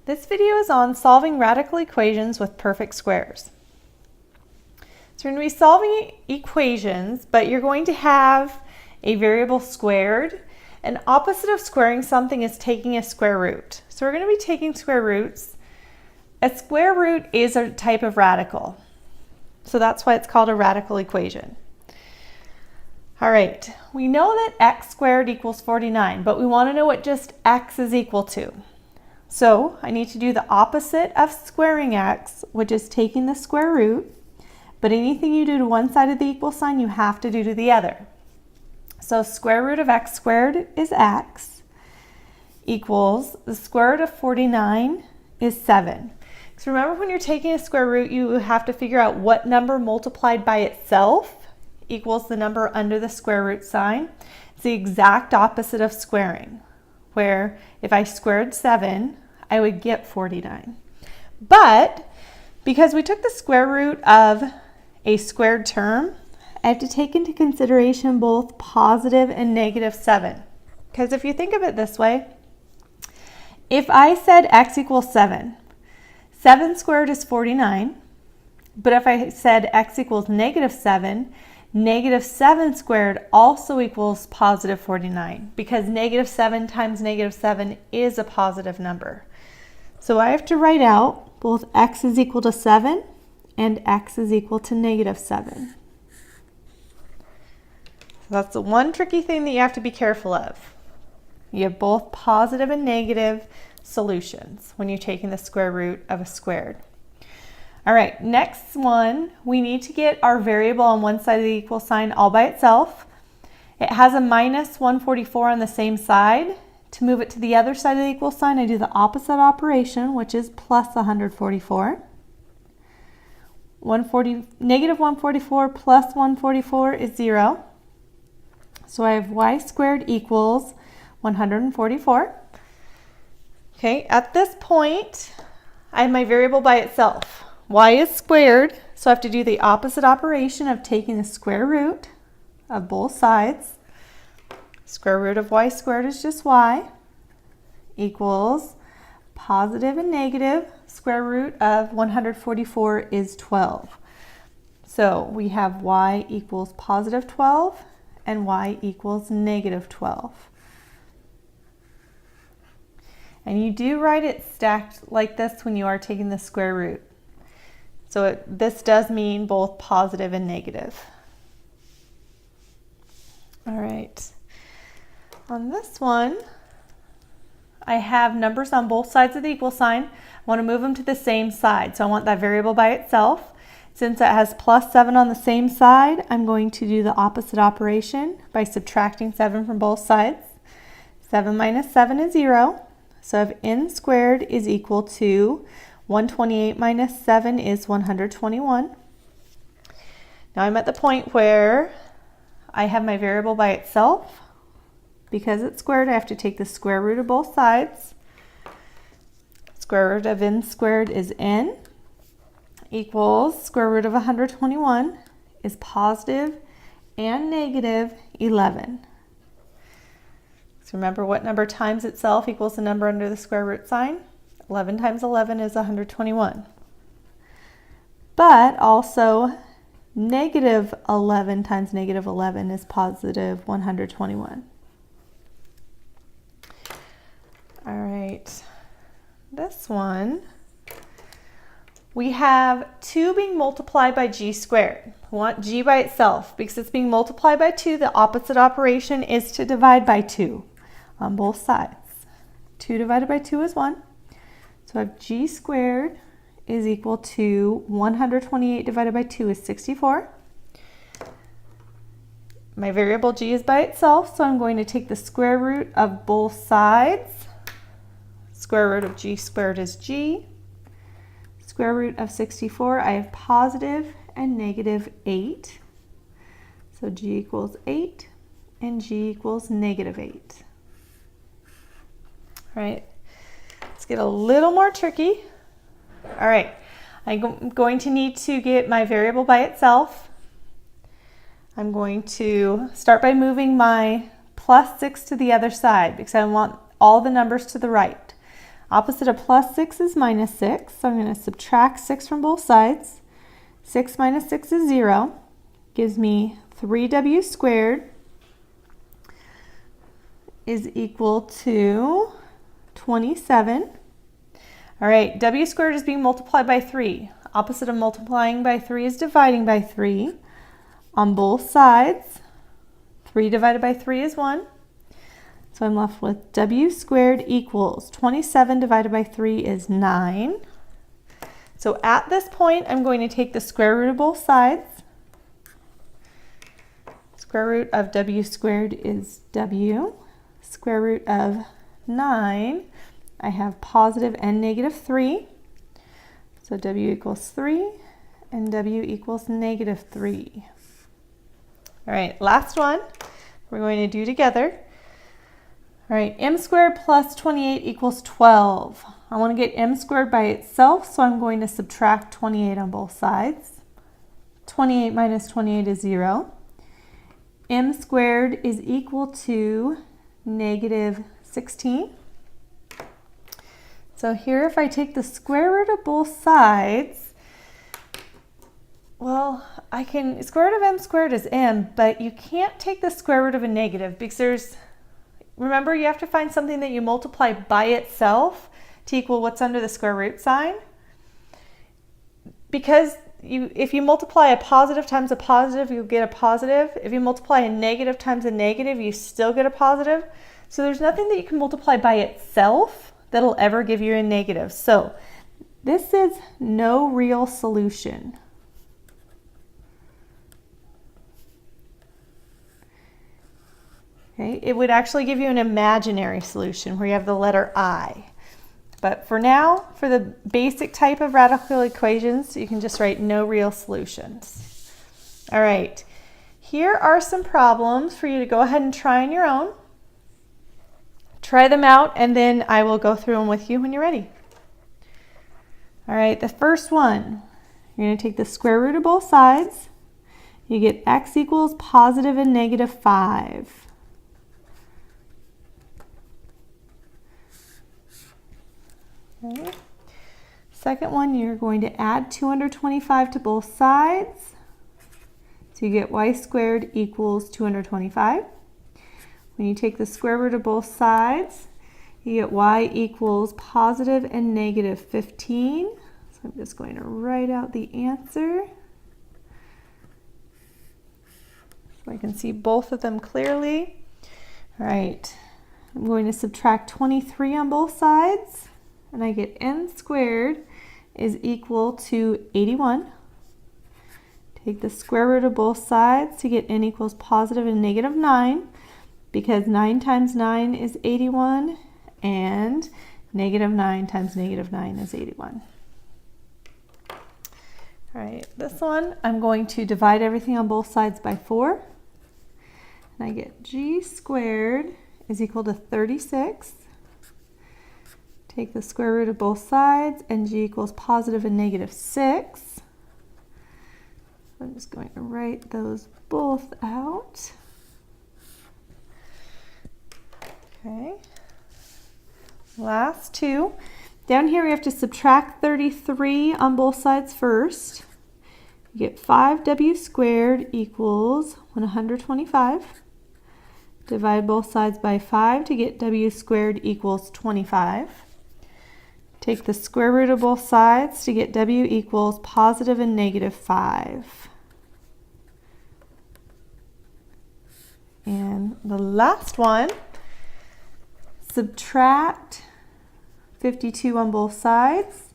This video is on solving radical equations with perfect squares. So we're going to be solving equations, but you're going to have a variable squared. An opposite of squaring something is taking a square root. So we're going to be taking square roots. A square root is a type of radical. So that's why it's called a radical equation. All right, we know that x squared equals 49, but we want to know what just x is equal to. So I need to do the opposite of squaring x, which is taking the square root, but anything you do to one side of the equal sign, you have to do to the other. So square root of x squared is x equals the square root of 49 is 7. So remember, when you're taking a square root, you have to figure out what number multiplied by itself equals the number under the square root sign. It's the exact opposite of squaring, where if I squared 7, I would get 49. But because we took the square root of a squared term, I have to take into consideration both positive and negative 7. Because if you think of it this way, if I said x equals 7, 7 squared is 49. But if I said x equals negative 7, negative 7 squared also equals positive 49, because negative 7 times negative 7 is a positive number. So I have to write out both x is equal to 7 and x is equal to negative 7. So that's the one tricky thing that you have to be careful of. You have both positive and negative solutions when you're taking the square root of a squared. All right, next one, we need to get our variable on one side of the equal sign all by itself. It has a minus 144 on the same side. To move it to the other side of the equal sign, I do the opposite operation, which is plus 144. Negative 144 plus 144 is 0. So I have y squared equals 144. Okay, at this point, I have my variable by itself. Y is squared, so I have to do the opposite operation of taking the square root of both sides. Square root of y squared is just y, equals positive and negative. Square root of 144 is 12. So we have y equals positive 12 and y equals negative 12. And you do write it stacked like this when you are taking the square root. So this does mean both positive and negative. All right. On this one, I have numbers on both sides of the equal sign. I want to move them to the same side. So I want that variable by itself. Since it has plus 7 on the same side, I'm going to do the opposite operation by subtracting 7 from both sides. 7 minus 7 is 0. So I have n squared is equal to 128 minus 7 is 121. Now I'm at the point where I have my variable by itself. Because it's squared, I have to take the square root of both sides. Square root of n squared is n, equals square root of 121 is positive and negative 11. So remember, what number times itself equals the number under the square root sign? 11 times 11 is 121. But also, negative 11 times negative 11 is positive 121. All right, this one, we have 2 being multiplied by g squared. We want g by itself. Because it's being multiplied by 2, the opposite operation is to divide by 2 on both sides. 2 divided by 2 is 1. So I have g squared is equal to 128 divided by 2 is 64. My variable g is by itself, so I'm going to take the square root of both sides. Square root of g squared is g. Square root of 64, I have positive and negative 8. So g equals 8 and g equals negative 8. All right. Let's get a little more tricky. All right, I'm going to need to get my variable by itself. I'm going to start by moving my plus 6 to the other side because I want all the numbers to the right. Opposite of plus 6 is minus 6, so I'm going to subtract 6 from both sides. 6 minus 6 is 0. Gives me 3w squared is equal to 27. All right, w squared is being multiplied by 3. Opposite of multiplying by 3 is dividing by 3. On both sides, 3 divided by 3 is 1. So I'm left with w squared equals 27 divided by 3 is 9. So at this point, I'm going to take the square root of both sides. Square root of w squared is w. Square root of 9, I have positive and negative 3. So w equals 3 and w equals negative 3. All right, last one we're going to do together. All right, m squared plus 28 equals 12. I want to get m squared by itself, so I'm going to subtract 28 on both sides. 28 minus 28 is 0. M squared is equal to negative 16. So here, if I take the square root of both sides, well, I can, square root of m squared is m, but you can't take the square root of a negative because remember, you have to find something that you multiply by itself to equal what's under the square root sign. Because if you multiply a positive times a positive, you get a positive. If you multiply a negative times a negative, you still get a positive. So there's nothing that you can multiply by itself that'll ever give you a negative. So this is no real solution. Okay, it would actually give you an imaginary solution where you have the letter I. But for now, for the basic type of radical equations, you can just write no real solutions. All right, here are some problems for you to go ahead and try on your own. Try them out, and then I will go through them with you when you're ready. All right, the first one, you're going to take the square root of both sides. You get x equals positive and negative 5. Okay. Second one, you're going to add 225 to both sides. So you get y squared equals 225. When you take the square root of both sides, you get y equals positive and negative 15. So I'm just going to write out the answer so I can see both of them clearly. All right, I'm going to subtract 23 on both sides. And I get n squared is equal to 81. Take the square root of both sides to get n equals positive and negative 9, because 9 times 9 is 81, and negative 9 times negative 9 is 81. All right, this one, I'm going to divide everything on both sides by 4. And I get g squared is equal to 36. Take the square root of both sides, and g equals positive and negative 6. I'm just going to write those both out. Okay. Last two. Down here we have to subtract 33 on both sides first. You get 5w squared equals 125. Divide both sides by 5 to get w squared equals 25. Take the square root of both sides to get w equals positive and negative 5. And the last one, subtract 52 on both sides,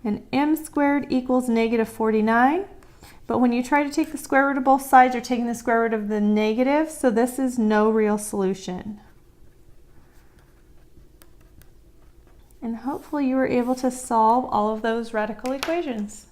and m squared equals negative 49. But when you try to take the square root of both sides, you're taking the square root of the negative, so this is no real solution. And hopefully you were able to solve all of those radical equations.